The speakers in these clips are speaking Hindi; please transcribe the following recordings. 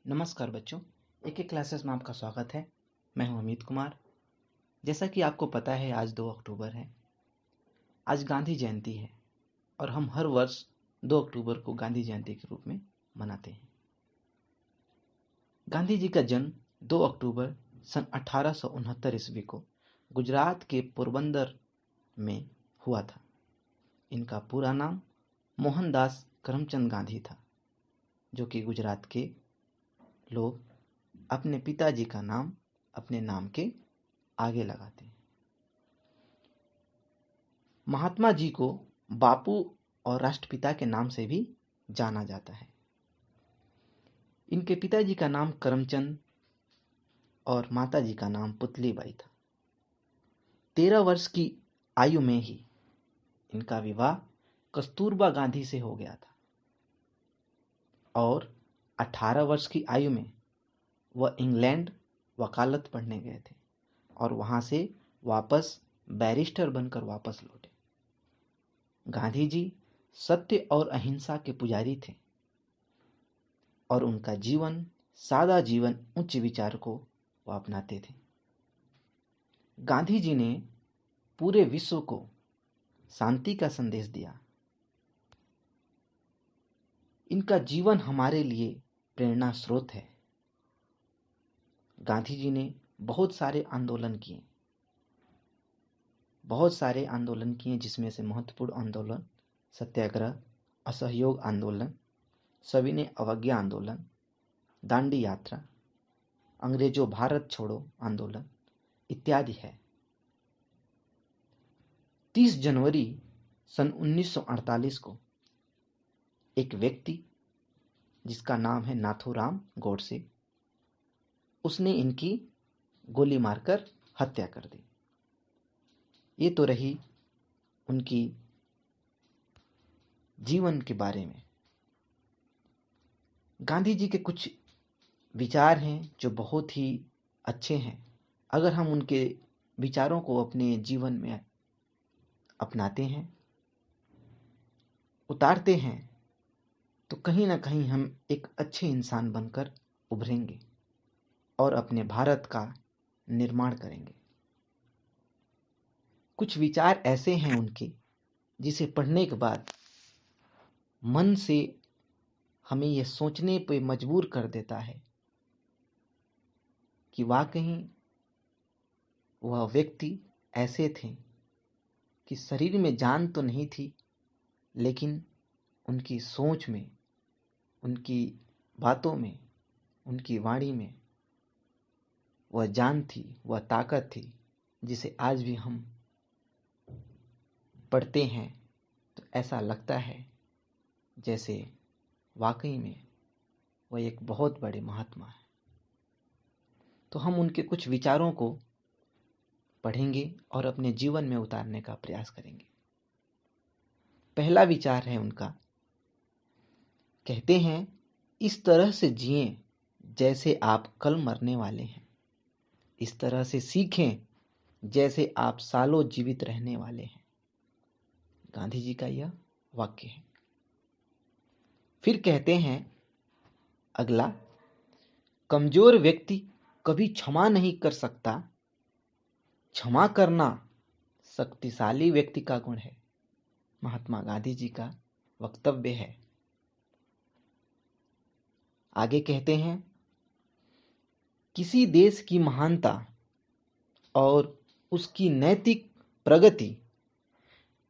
नमस्कार बच्चों, एक क्लासेस में आपका स्वागत है। मैं हूं अमित कुमार। जैसा कि आपको पता है, आज 2 अक्टूबर है। आज गांधी जयंती है और हम हर वर्ष 2 अक्टूबर को गांधी जयंती के रूप में मनाते हैं। गांधी जी का जन्म 2 अक्टूबर सन 1869 ईस्वी को गुजरात के पोरबंदर में हुआ था। इनका पूरा नाम मोहनदास करमचंद गांधी था, जो कि गुजरात के लोग अपने पिताजी का नाम अपने नाम के आगे लगाते हैं। महात्मा जी को बापू और राष्ट्रपिता के नाम से भी जाना जाता है। इनके पिताजी का नाम करमचंद और माताजी का नाम पुतलीबाई था। 13 वर्ष की आयु में ही इनका विवाह कस्तूरबा गांधी से हो गया था और 18 वर्ष की आयु में वह इंग्लैंड वकालत पढ़ने गए थे और वहां से वापस बैरिस्टर बनकर वापस लौटे। गांधी जी सत्य और अहिंसा के पुजारी थे और उनका जीवन, सादा जीवन, उच्च विचार को वो अपनाते थे। गांधी जी ने पूरे विश्व को शांति का संदेश दिया। इनका जीवन हमारे लिए प्रेरणा स्रोत है। गांधी जी ने बहुत सारे आंदोलन किए, जिसमें से महत्वपूर्ण आंदोलन सत्याग्रह, असहयोग आंदोलन, सविनय अवज्ञा आंदोलन, दांडी यात्रा, अंग्रेजों भारत छोड़ो आंदोलन इत्यादि है। 30 जनवरी सन 1948 को एक व्यक्ति जिसका नाम है नाथूराम गोडसे, उसने इनकी गोली मारकर हत्या कर दी। ये तो रही उनकी जीवन के बारे में। गांधी जी के कुछ विचार हैं जो बहुत ही अच्छे हैं। अगर हम उनके विचारों को अपने जीवन में अपनाते हैं, उतारते हैं, तो कहीं ना कहीं हम एक अच्छे इंसान बनकर उभरेंगे और अपने भारत का निर्माण करेंगे। कुछ विचार ऐसे हैं उनके जिसे पढ़ने के बाद मन से हमें यह सोचने पे मजबूर कर देता है कि वाकई वह व्यक्ति ऐसे थे कि शरीर में जान तो नहीं थी, लेकिन उनकी सोच में, उनकी बातों में, उनकी वाणी में वह जान थी, वह ताकत थी, जिसे आज भी हम पढ़ते हैं तो ऐसा लगता है जैसे वाकई में वह एक बहुत बड़े महात्मा है। तो हम उनके कुछ विचारों को पढ़ेंगे और अपने जीवन में उतारने का प्रयास करेंगे। पहला विचार है उनका, कहते हैं, इस तरह से जिएं जैसे आप कल मरने वाले हैं, इस तरह से सीखें जैसे आप सालों जीवित रहने वाले हैं। गांधी जी का यह वाक्य है। फिर कहते हैं अगला, कमजोर व्यक्ति कभी क्षमा नहीं कर सकता, क्षमा करना शक्तिशाली व्यक्ति का गुण है। महात्मा गांधी जी का वक्तव्य है। आगे कहते हैं, किसी देश की महानता और उसकी नैतिक प्रगति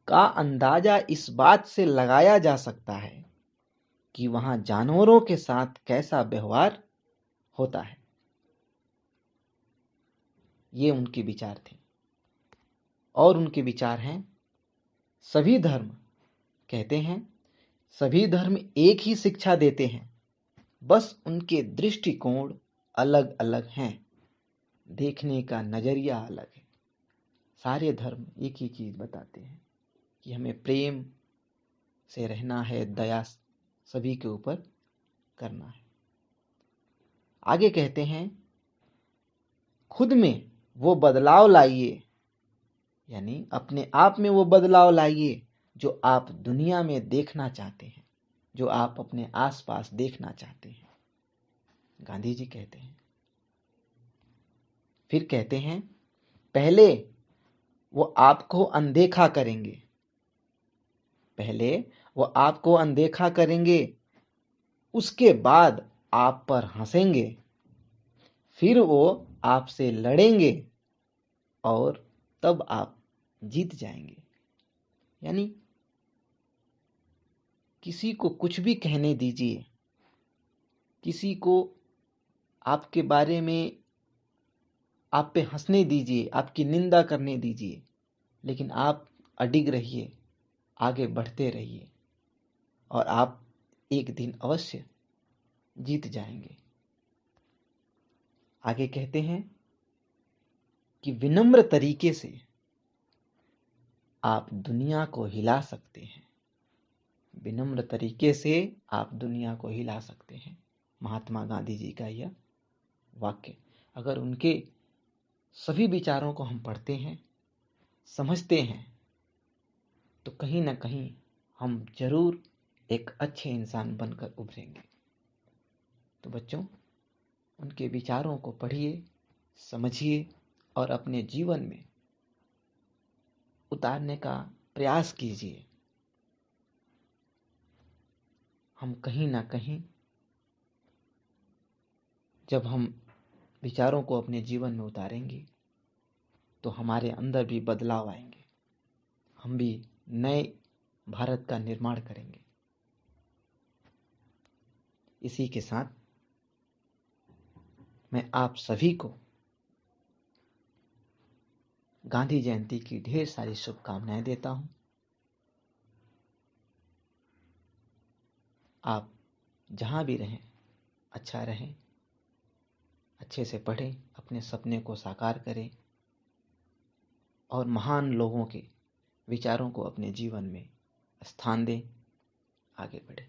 का अंदाजा इस बात से लगाया जा सकता है कि वहां जानवरों के साथ कैसा व्यवहार होता है। ये उनके विचार थे। और उनके विचार हैं, सभी धर्म, कहते हैं, सभी धर्म एक ही शिक्षा देते हैं, बस उनके दृष्टिकोण अलग अलग हैं, देखने का नजरिया अलग है। सारे धर्म एक ही चीज बताते हैं कि हमें प्रेम से रहना है, दया सभी के ऊपर करना है। आगे कहते हैं, खुद में वो बदलाव लाइए, यानी अपने आप में वो बदलाव लाइए जो आप दुनिया में देखना चाहते हैं, जो आप अपने आसपास देखना चाहते हैं। गांधी जी कहते हैं। फिर कहते हैं, पहले वो आपको अनदेखा करेंगे, पहले वो आपको अनदेखा करेंगे, उसके बाद आप पर हंसेंगे, फिर वो आपसे लड़ेंगे और तब आप जीत जाएंगे। यानी किसी को कुछ भी कहने दीजिए, किसी को आपके बारे में, आप पे हंसने दीजिए, आपकी निंदा करने दीजिए, लेकिन आप अडिग रहिए, आगे बढ़ते रहिए और आप एक दिन अवश्य जीत जाएंगे। आगे कहते हैं कि विनम्र तरीके से आप दुनिया को हिला सकते हैं, विनम्र तरीके से आप दुनिया को हिला सकते हैं। महात्मा गांधी जी का यह वाक्य, अगर उनके सभी विचारों को हम पढ़ते हैं, समझते हैं, तो कहीं ना कहीं हम जरूर एक अच्छे इंसान बनकर उभरेंगे। तो बच्चों, उनके विचारों को पढ़िए, समझिए और अपने जीवन में उतारने का प्रयास कीजिए। हम कहीं ना कहीं जब हम विचारों को अपने जीवन में उतारेंगे तो हमारे अंदर भी बदलाव आएंगे, हम भी नए भारत का निर्माण करेंगे। इसी के साथ मैं आप सभी को गांधी जयंती की ढेर सारी शुभकामनाएं देता हूं। आप जहां भी रहें, अच्छा रहें, अच्छे से पढ़ें, अपने सपने को साकार करें और महान लोगों के विचारों को अपने जीवन में स्थान दें, आगे बढ़ें।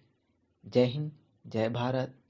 जय हिंद, जय भारत,